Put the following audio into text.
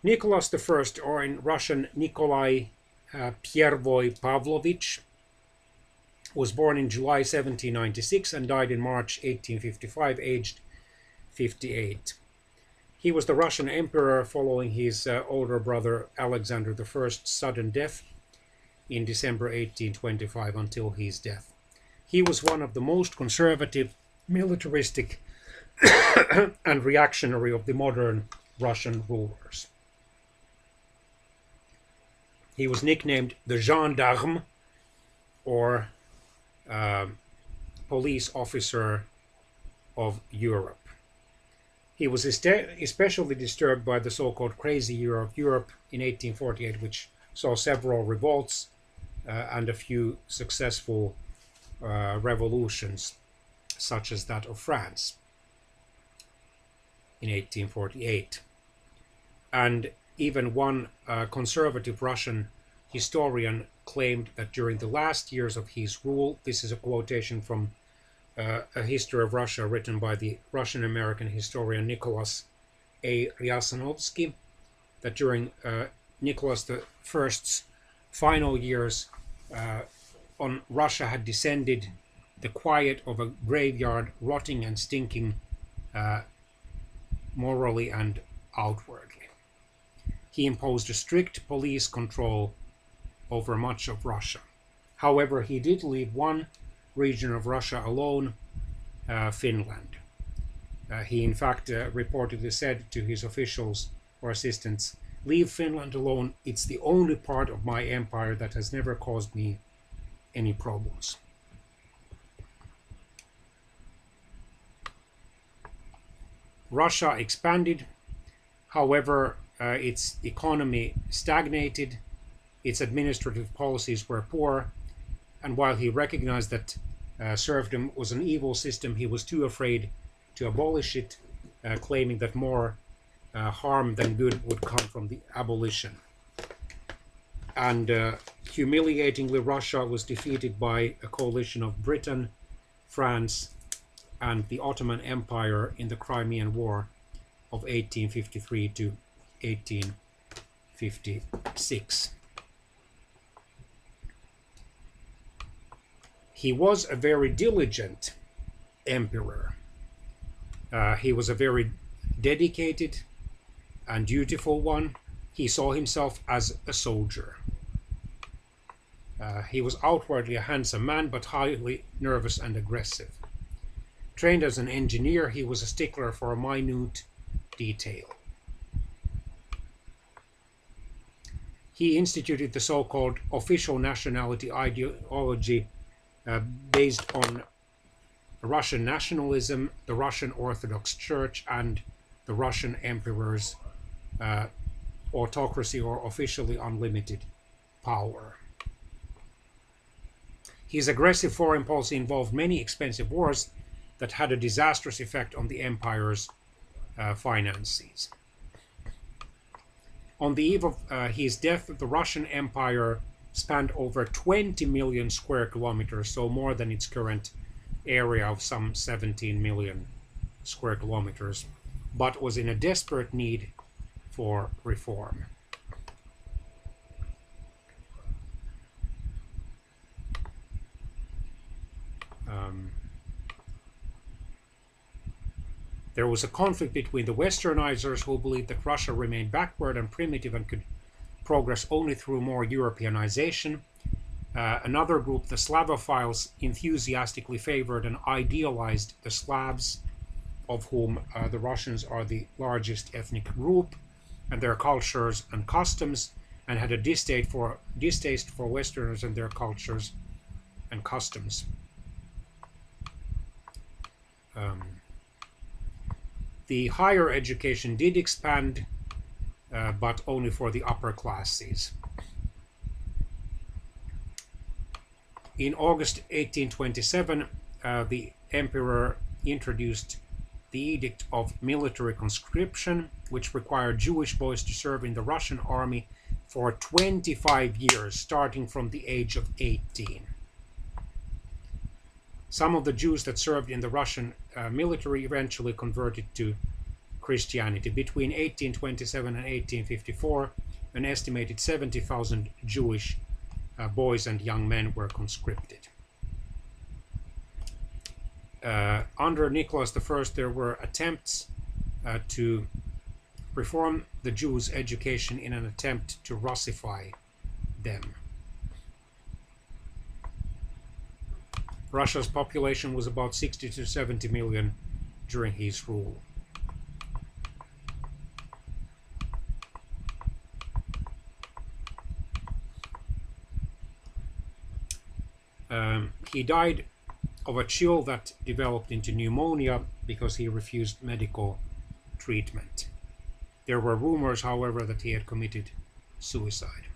Nicholas I, or in Russian Nikolai Piervoi Pavlovich, was born in July 1796 and died in March 1855, aged 58. He was the Russian emperor following his older brother Alexander I's sudden death in December 1825 until his death. He was one of the most conservative, militaristic, and reactionary of the modern Russian rulers. He was nicknamed the gendarme, or police officer of Europe. He was especially disturbed by the so-called Crazy Year of Europe in 1848, which saw several revolts and a few successful revolutions, such as that of France in 1848. And even one conservative Russian historian claimed that during the last years of his rule, this is a quotation from a history of Russia written by the Russian-American historian Nicholas A. Ryasanovsky, that during Nicholas I's final years on Russia had descended the quiet of a graveyard, rotting and stinking morally and outwardly. He imposed a strict police control over much of Russia. However, he did leave one region of Russia alone, Finland. He in fact reportedly said to his officials or assistants, "Leave Finland alone, it's the only part of my empire that has never caused me any problems." Russia expanded, however, its economy stagnated, its administrative policies were poor, and while he recognized that serfdom was an evil system, he was too afraid to abolish it, claiming that more harm than good would come from the abolition. And humiliatingly, Russia was defeated by a coalition of Britain, France, and the Ottoman Empire in the Crimean War of 1853 to 1856. He was a very diligent emperor. He was a very dedicated and dutiful one. He saw himself as a soldier. He was outwardly a handsome man, but highly nervous and aggressive. Trained as an engineer, he was a stickler for a minute detail. He instituted the so-called official nationality ideology based on Russian nationalism, the Russian Orthodox Church, and the Russian emperor's autocracy or officially unlimited power. His aggressive foreign policy involved many expensive wars that had a disastrous effect on the empire's finances. On the eve of his death, the Russian Empire spanned over 20 million square kilometers, so more than its current area of some 17 million square kilometers, but was in a desperate need for reform. There was a conflict between the Westernizers, who believed that Russia remained backward and primitive and could progress only through more Europeanization. Another group, the Slavophiles, enthusiastically favored and idealized the Slavs, of whom the Russians are the largest ethnic group, and their cultures and customs, and had a distaste for Westerners and their cultures and customs. The higher education did expand, but only for the upper classes. In August 1827, the emperor introduced the Edict of Military Conscription, which required Jewish boys to serve in the Russian army for 25 years, starting from the age of 18. Some of the Jews that served in the Russian military eventually converted to Christianity. Between 1827 and 1854, an estimated 70,000 Jewish boys and young men were conscripted. Under Nicholas I, there were attempts to reform the Jews' education in an attempt to Russify them. Russia's population was about 60 to 70 million during his rule. He died of a chill that developed into pneumonia because he refused medical treatment. There were rumors, however, that he had committed suicide.